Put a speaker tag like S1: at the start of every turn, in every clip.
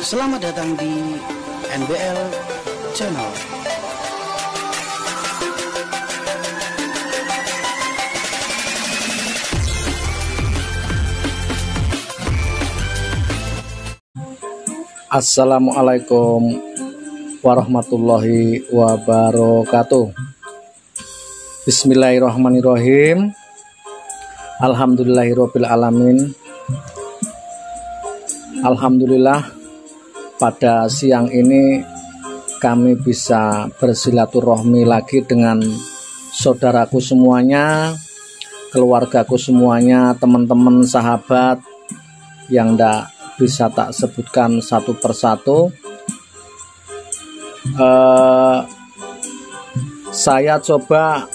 S1: Selamat datang di NBL Channel.
S2: Assalamualaikum warahmatullahi wabarakatuh. Bismillahirrahmanirrahim. Alhamdulillahirabbil alamin. Alhamdulillah, pada siang ini kami bisa bersilaturahmi lagi dengan saudaraku semuanya, keluargaku semuanya, teman-teman, sahabat yang tidak bisa tak sebutkan satu persatu. Saya coba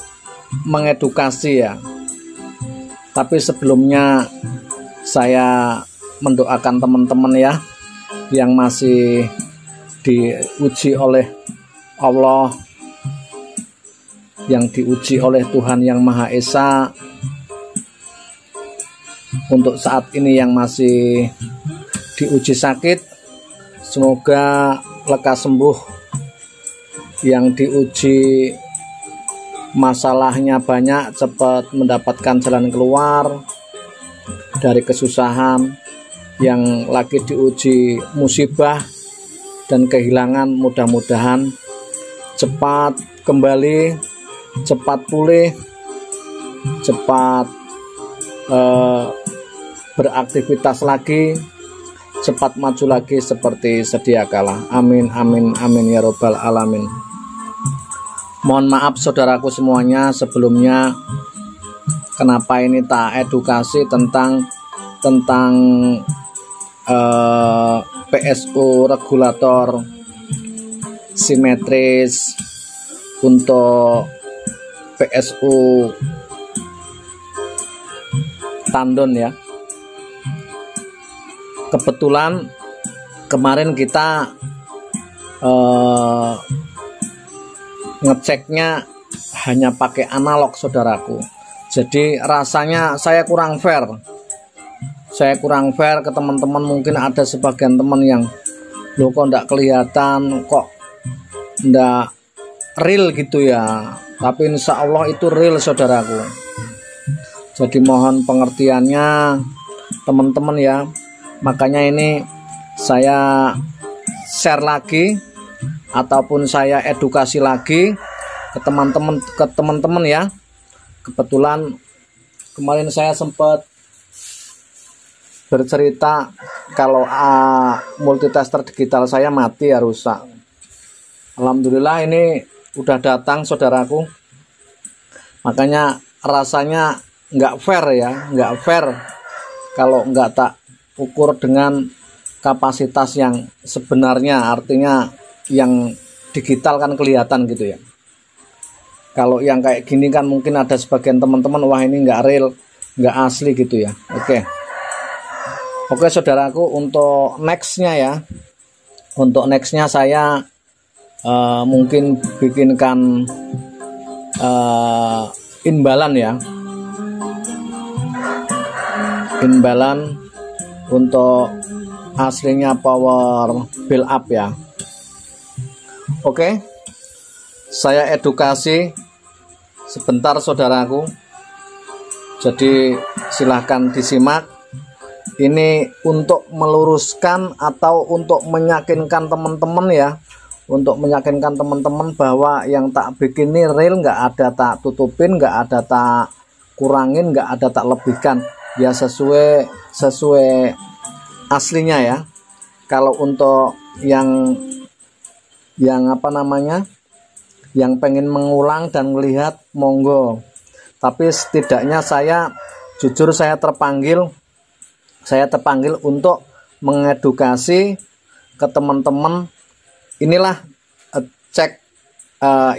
S2: mengedukasi ya, tapi sebelumnya saya mendoakan teman-teman ya yang masih diuji oleh Allah, yang diuji oleh Tuhan Yang Maha Esa. Untuk saat ini yang masih diuji sakit, semoga lekas sembuh. Yang diuji masalahnya banyak, cepat mendapatkan jalan keluar dari kesusahan. Yang lagi diuji musibah dan kehilangan, mudah-mudahan cepat kembali, cepat pulih, cepat beraktivitas lagi, cepat maju lagi seperti sedia kala. Amin, amin, amin ya robbal alamin. Mohon maaf saudaraku semuanya, sebelumnya kenapa ini tak edukasi tentang PSU regulator simetris untuk PSU tandon ya. Kebetulan kemarin kita ngeceknya hanya pakai analog saudaraku, jadi rasanya saya kurang fair ke teman-teman. Mungkin ada sebagian teman yang loh kok ndak kelihatan, kok ndak real gitu ya, tapi insya Allah itu real saudaraku. Jadi mohon pengertiannya teman-teman ya. Makanya ini saya share lagi ataupun saya edukasi lagi ke teman-teman ya. Kebetulan kemarin saya sempat bercerita kalau multitester digital saya mati ya, rusak. Alhamdulillah ini udah datang saudaraku. Makanya rasanya nggak fair ya, nggak fair kalau nggak tak ukur dengan kapasitas yang sebenarnya. Artinya yang digital kan kelihatan gitu ya. Kalau yang kayak gini kan mungkin ada sebagian teman-teman, wah ini nggak real, nggak asli gitu ya. Oke saudaraku, untuk nextnya ya, untuk nextnya saya mungkin bikinkan imbalan ya, imbalan untuk aslinya power build up ya. Oke, saya edukasi sebentar saudaraku, jadi silahkan disimak. Ini untuk meluruskan atau untuk meyakinkan teman-teman ya, untuk meyakinkan teman-teman bahwa yang tak bikin ini real, nggak ada tak tutupin, nggak ada tak kurangin, nggak ada tak lebihkan ya, sesuai aslinya ya. Kalau untuk yang apa namanya, yang pengen mengulang dan melihat, monggo. Tapi setidaknya saya jujur saya terpanggil untuk mengedukasi ke teman-teman. Inilah cek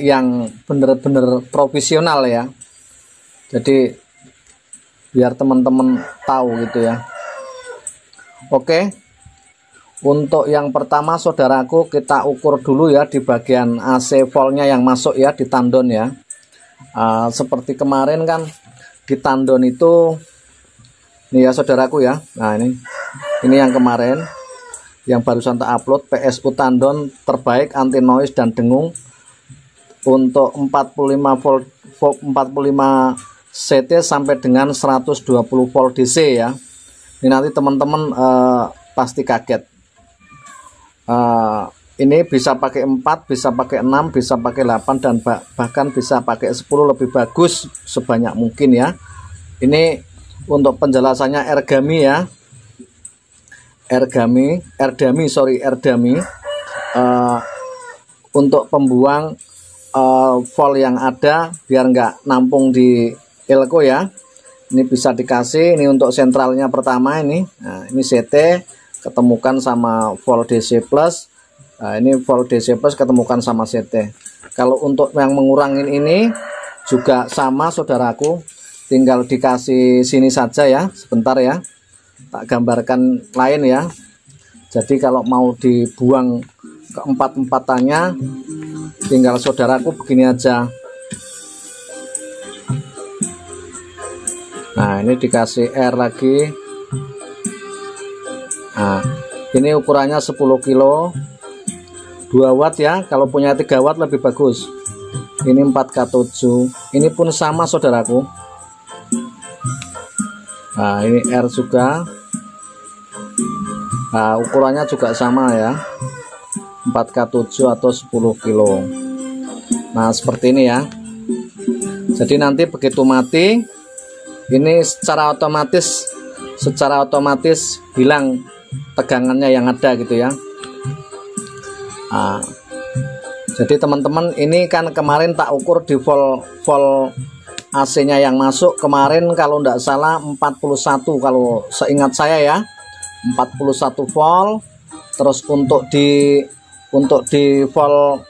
S2: yang benar-benar profesional ya. Jadi biar teman-teman tahu gitu ya. Oke. Untuk yang pertama saudaraku, kita ukur dulu ya di bagian AC voltnya yang masuk ya di tandon ya. Seperti kemarin kan di tandon itu Ini ya saudaraku ya. Nah ini yang kemarin yang barusan tak upload, PSU tandon terbaik anti noise dan dengung untuk 45 volt 45 CT sampai dengan 120 volt DC ya. Ini nanti teman-teman pasti kaget. Ini bisa pakai 4, bisa pakai 6, bisa pakai 8, dan bahkan bisa pakai 10, lebih bagus sebanyak mungkin ya. Ini untuk penjelasannya ergami ya. Erdami untuk pembuang volt yang ada biar nggak nampung di elko ya. Ini bisa dikasih, ini untuk sentralnya pertama ini. Nah, ini CT ketemukan sama volt DC plus. Nah, ini volt DC plus ketemukan sama CT. Kalau untuk yang mengurangin ini juga sama saudaraku, tinggal dikasih sini saja ya, sebentar ya. Tak gambarkan lain ya. Jadi kalau mau dibuang keempat-empatannya, tinggal saudaraku begini aja. Nah, ini dikasih R lagi. Nah, ini ukurannya 10 kilo 2 watt ya. Kalau punya 3 watt lebih bagus. Ini 4K7. Ini pun sama saudaraku. Nah, ini R juga. Nah, ukurannya juga sama ya, 4K7 atau 10 kilo. Nah, seperti ini ya. Jadi nanti begitu mati, ini secara otomatis hilang tegangannya yang ada gitu ya. Nah, jadi teman-teman, ini kan kemarin tak ukur di volt AC-nya yang masuk kemarin, kalau tidak salah 41, kalau seingat saya ya, 41 volt. Terus untuk di volt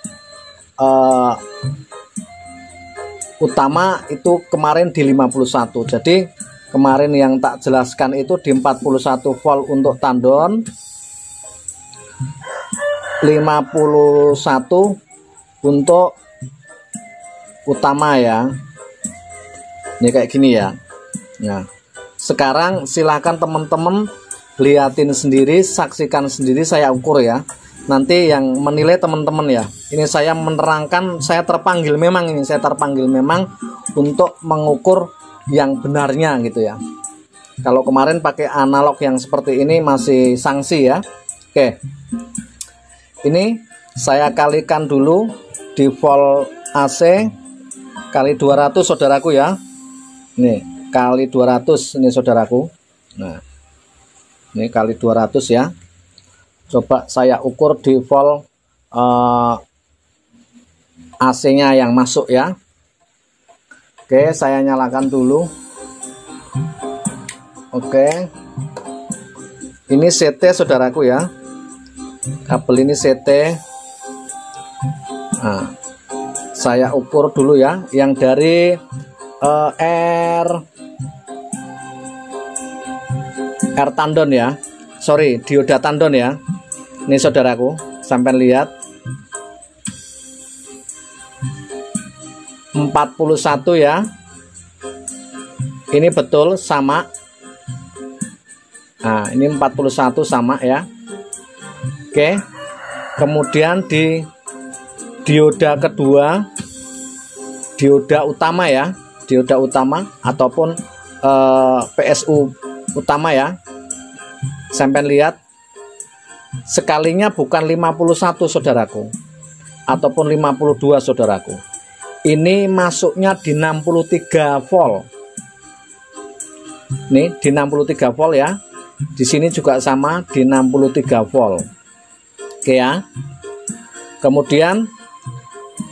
S2: utama itu kemarin di 51. Jadi kemarin yang tak jelaskan itu di 41 volt untuk tandon, 51 untuk utama ya. Ini kayak gini ya. Nah, sekarang silakan teman-teman lihatin sendiri, saksikan sendiri, saya ukur ya. Nanti yang menilai teman-teman ya. Ini saya menerangkan, saya terpanggil memang untuk mengukur yang benarnya gitu ya. Kalau kemarin pakai analog yang seperti ini masih sanksi ya. Oke. Ini saya kalikan dulu di volt AC kali 200 saudaraku ya. Ini kali 200 ini saudaraku. Nah, ini kali 200 ya. Coba saya ukur di volt AC-nya yang masuk ya. Oke, saya nyalakan dulu. Oke. Ini CT saudaraku ya. Kabel ini CT. Nah, saya ukur dulu ya, yang dari R tandon ya, sorry, dioda tandon ya. Ini saudaraku, sampai lihat 41 ya. Ini betul sama. Nah, ini 41 sama ya. Oke. Kemudian di dioda kedua, dioda utama ya, dioda utama ataupun PSU utama ya. Sampai lihat sekalinya bukan 51 saudaraku, ataupun 52 saudaraku. Ini masuknya di 63 volt. Nih di 63 volt ya. Di sini juga sama di 63 volt. Oke ya. Kemudian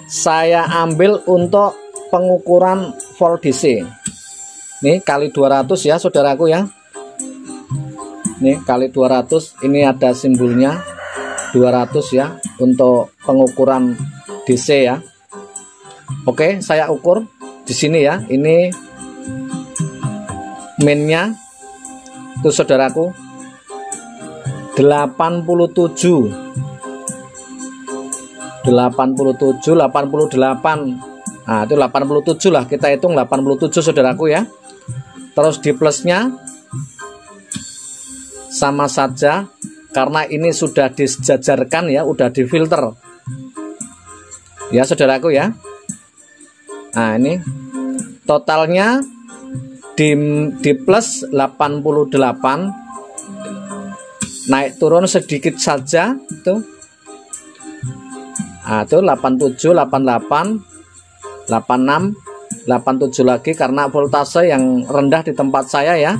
S2: saya ambil untuk pengukuran volt DC. Nih kali 200 ya saudaraku ya. Nih kali 200, ini ada simbolnya 200 ya untuk pengukuran DC ya. Oke, saya ukur di sini ya. Ini mainnya tuh saudaraku 87 88. Nah, itu 87 lah, kita hitung 87 saudaraku ya. Terus di plusnya sama saja karena ini sudah disejajarkan ya, udah difilter ya saudaraku ya. Nah ini totalnya di plus 88, naik turun sedikit saja tuh. Nah itu 87, 88, 86, 87 lagi karena voltase yang rendah di tempat saya ya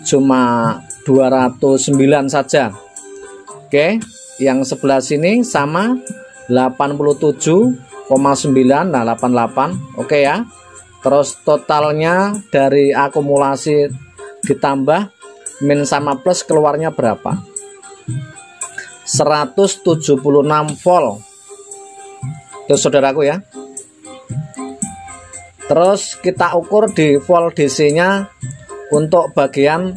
S2: cuma 209 saja. Oke, yang sebelah sini sama 87,9, nah 88. Oke ya. Terus totalnya dari akumulasi ditambah min sama plus keluarnya berapa? 176 volt. Itu saudaraku ya. Terus kita ukur di volt DC-nya untuk bagian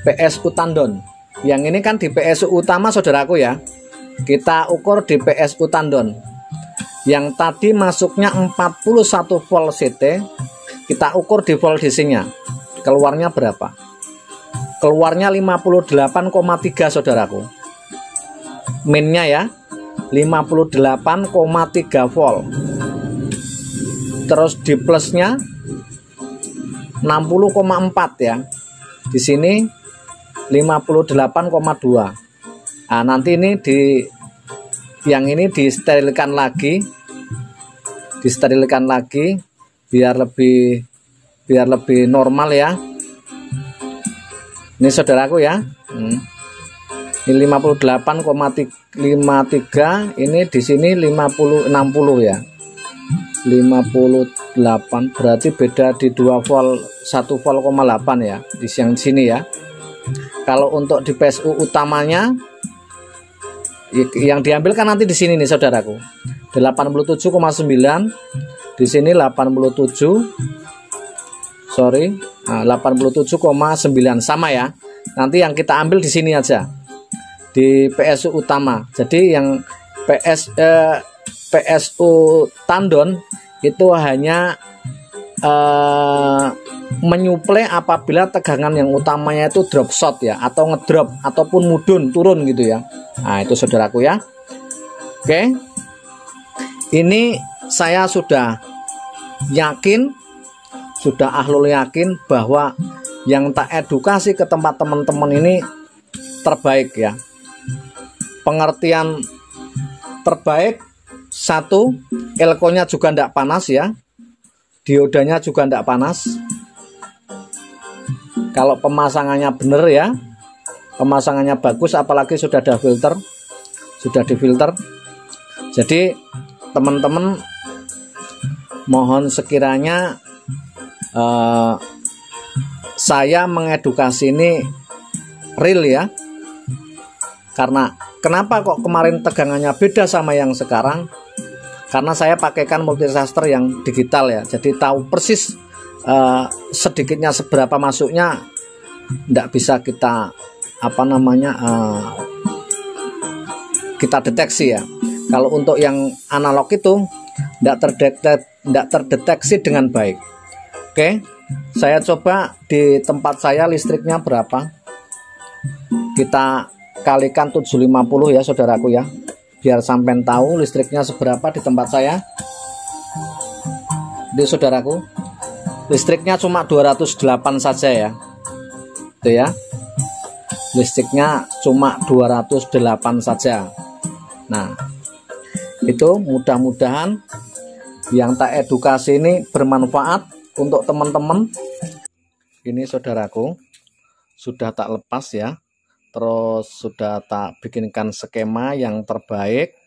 S2: PSU tandon. Yang ini kan di PSU utama saudaraku ya. Kita ukur di PSU tandon. Yang tadi masuknya 41 volt CT, kita ukur di volt DC-nya. Keluarnya berapa? Keluarnya 58,3 saudaraku. Minnya ya 58,3 volt. Terus di plusnya 60,4 ya. Di sini 58,2. Nah, nanti ini yang ini disterilkan lagi biar lebih normal ya. Ini saudaraku ya. Ini 58,53, ini di sini 60 ya. 58 berarti beda di 2 volt 1 volt,8 ya di yang sini ya. Kalau untuk di PSU utamanya yang diambil kan nanti di sini nih saudaraku 87,9, di sini 87,9 sama ya. Nanti yang kita ambil di sini aja di PSU utama. Jadi yang PSU tandon itu hanya menyuplai apabila tegangan yang utamanya itu drop shot ya, atau ngedrop ataupun mudun turun gitu ya. Nah itu saudaraku ya. Oke, ini saya sudah yakin, sudah ahlul yakin bahwa yang tak edukasi ke tempat teman-teman ini terbaik ya. Pengertian terbaik, satu, elkonya juga tidak panas ya, diodanya juga tidak panas. Kalau pemasangannya bener ya, pemasangannya bagus, apalagi sudah ada filter, sudah difilter. Jadi teman-teman mohon sekiranya saya mengedukasi ini real ya. Karena kenapa kok kemarin tegangannya beda sama yang sekarang? Karena saya pakaikan multiresistor yang digital ya, jadi tahu persis sedikitnya seberapa masuknya. Tidak bisa kita kita deteksi ya. Kalau untuk yang analog itu tidak terdeteksi dengan baik. Oke, saya coba di tempat saya listriknya berapa, kita kalikan 750 ya saudaraku ya, biar sampai tahu listriknya seberapa di tempat saya. Di saudaraku, listriknya cuma 208 saja ya. Itu ya. Listriknya cuma 208 saja. Nah, itu mudah-mudahan yang tak edukasi ini bermanfaat untuk teman-teman. Ini saudaraku, sudah tak lepas ya. Terus sudah tak bikinkan skema yang terbaik.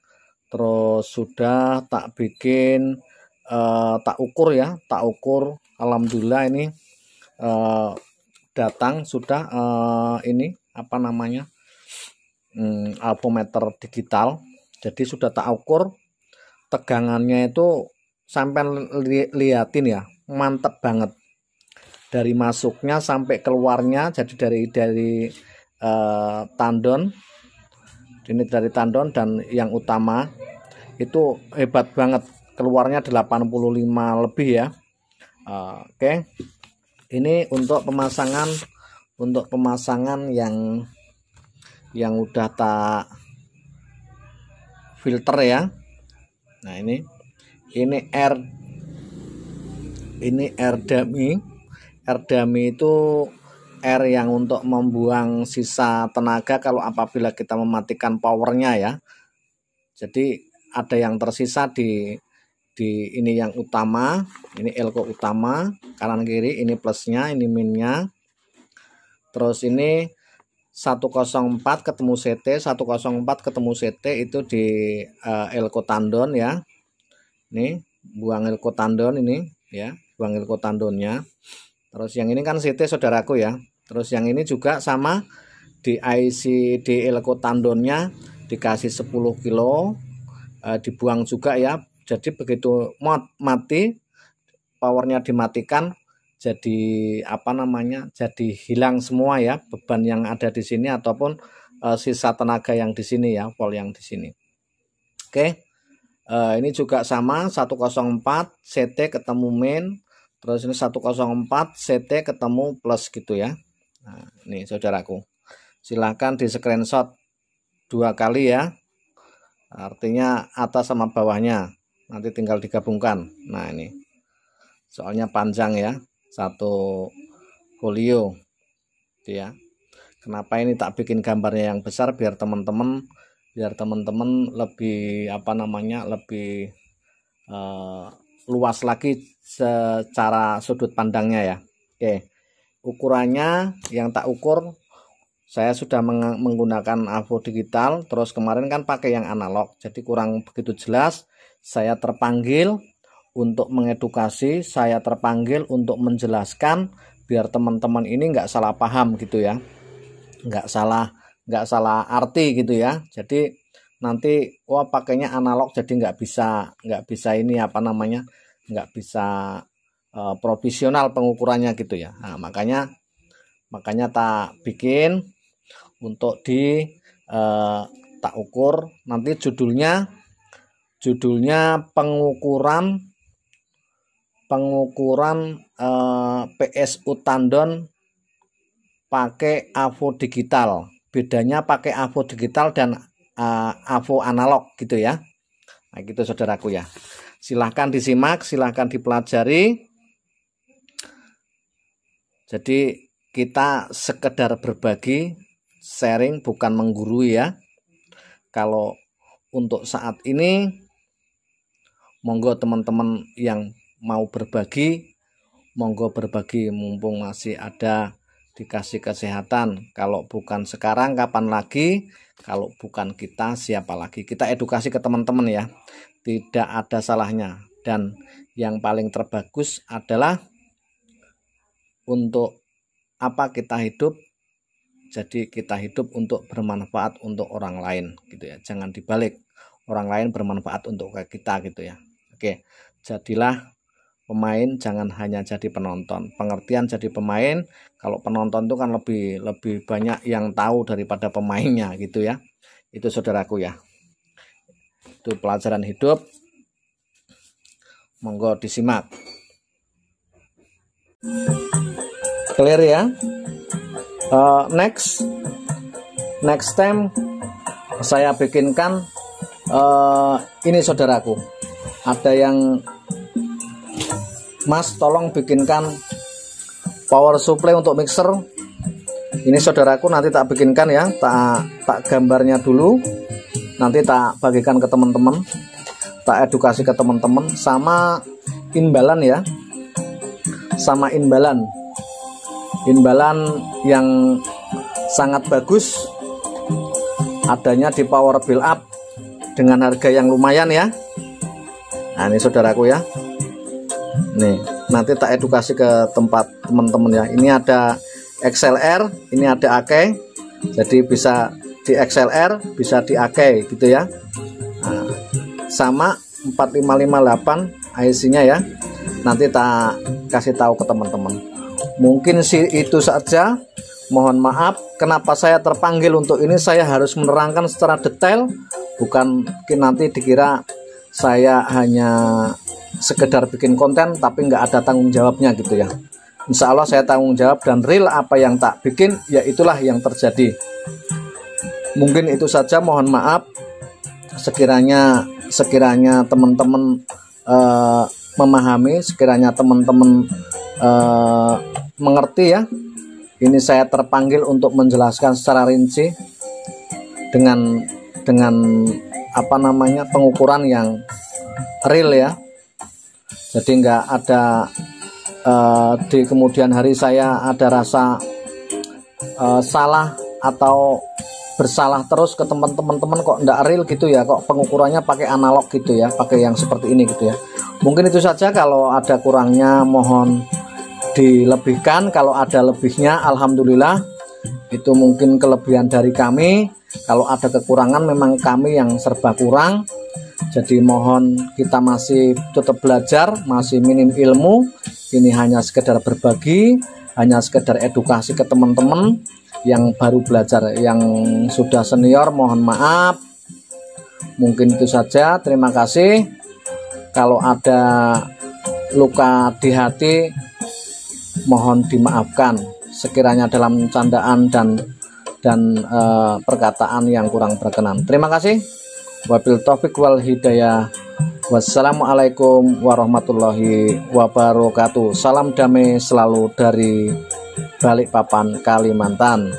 S2: Terus sudah tak bikin tak ukur ya, tak ukur. Alhamdulillah ini datang sudah ini alvometer digital. Jadi sudah tak ukur tegangannya itu, sampai liatin ya, mantep banget dari masuknya sampai keluarnya. Jadi dari tandon, ini dari tandon dan yang utama itu hebat banget, keluarnya 85 lebih ya. Oke, ini untuk pemasangan yang udah tak filter ya. Nah ini air dummy itu air yang untuk membuang sisa tenaga kalau apabila kita mematikan powernya ya. Jadi ada yang tersisa di ini yang utama, ini elko utama, kanan kiri ini plusnya, ini minnya. Terus ini 104 ketemu CT, 104 ketemu CT itu di elko tandon ya. Ini buang elko tandon ini ya, buang elko tandonnya. Terus yang ini kan CT saudaraku ya. Terus yang ini juga sama di IC di elko tandonnya dikasih 10 kilo, dibuang juga ya. Jadi begitu mati, powernya dimatikan, jadi apa namanya, jadi hilang semua ya beban yang ada di sini ataupun sisa tenaga yang di sini ya, volt yang di sini. Oke, ini juga sama 104 CT ketemu main, terus ini 104 CT ketemu plus gitu ya. Nah, ini saudaraku, silahkan di screenshot 2 kali ya, artinya atas sama bawahnya. Nanti tinggal digabungkan. Nah ini soalnya panjang ya, satu folio ya. Kenapa ini tak bikin gambarnya yang besar biar teman-teman lebih apa namanya, lebih luas lagi secara sudut pandangnya ya. Oke, ukurannya yang tak ukur saya sudah menggunakan AVO digital, terus kemarin kan pakai yang analog, jadi kurang begitu jelas. Saya terpanggil untuk mengedukasi, saya terpanggil untuk menjelaskan biar teman-teman ini nggak salah paham gitu ya, nggak salah arti gitu ya. Jadi nanti wah pakainya analog jadi nggak bisa ini apa namanya, nggak bisa profesional pengukurannya gitu ya. Nah, makanya tak bikin untuk tak ukur. Nanti judulnya pengukuran PSU tandon pakai AVO digital. Bedanya pakai AVO digital dan AVO analog gitu ya. Nah gitu saudaraku ya. Silahkan disimak, silahkan dipelajari. Jadi kita sekedar berbagi, sharing, bukan menggurui ya. Kalau untuk saat ini monggo teman-teman yang mau berbagi, monggo berbagi mumpung masih ada, dikasih kesehatan. Kalau bukan sekarang kapan lagi? Kalau bukan kita siapa lagi? Kita edukasi ke teman-teman ya. Tidak ada salahnya. Dan yang paling terbagus adalah untuk apa kita hidup? Jadi kita hidup untuk bermanfaat untuk orang lain gitu ya. Jangan dibalik, orang lain bermanfaat untuk kita gitu ya. Oke, jadilah pemain, jangan hanya jadi penonton. Pengertian jadi pemain, kalau penonton itu kan lebih banyak yang tahu daripada pemainnya gitu ya. Itu saudaraku ya. Itu pelajaran hidup. Monggo disimak. Clear ya? Next time saya bikinkan ini saudaraku, ada yang Mas tolong bikinkan power supply untuk mixer. Ini saudaraku nanti tak bikinkan ya, tak gambarnya dulu, nanti tak bagikan ke teman-teman, tak edukasi ke teman-teman. Sama imbalan ya, sama imbalan yang sangat bagus, adanya di Power Build Up dengan harga yang lumayan ya. Nah ini saudaraku ya, nih nanti tak edukasi ke tempat teman-teman ya. Ini ada XLR, ini ada AK, jadi bisa di XLR bisa di AK gitu ya. Nah, sama 4558 IC nya ya, nanti tak kasih tahu ke teman-teman. Mungkin sih itu saja. Mohon maaf kenapa saya terpanggil untuk ini, saya harus menerangkan secara detail, bukan nanti dikira saya hanya sekedar bikin konten tapi nggak ada tanggung jawabnya gitu ya. Insya Allah saya tanggung jawab dan real apa yang tak bikin ya itulah yang terjadi. Mungkin itu saja, mohon maaf sekiranya teman-teman memahami, sekiranya teman-teman mengerti ya. Ini saya terpanggil untuk menjelaskan secara rinci dengan pengukuran yang real ya. Jadi nggak ada di kemudian hari saya ada rasa salah atau bersalah terus ke teman-teman kok ndak real gitu ya, kok pengukurannya pakai analog gitu ya, pakai yang seperti ini gitu ya. Mungkin itu saja, kalau ada kurangnya mohon dilebihkan, kalau ada lebihnya alhamdulillah, itu mungkin kelebihan dari kami. Kalau ada kekurangan memang kami yang serba kurang, jadi mohon kita masih tetap belajar, masih minim ilmu. Ini hanya sekedar berbagi, hanya sekedar edukasi ke teman-teman yang baru belajar. Yang sudah senior mohon maaf. Mungkin itu saja, terima kasih. Kalau ada luka di hati mohon dimaafkan sekiranya dalam candaan dan perkataan yang kurang berkenan. Terima kasih. Wabil taufik wal hidayah. Wassalamualaikum warahmatullahi wabarakatuh. Salam damai selalu dari Balikpapan, Kalimantan.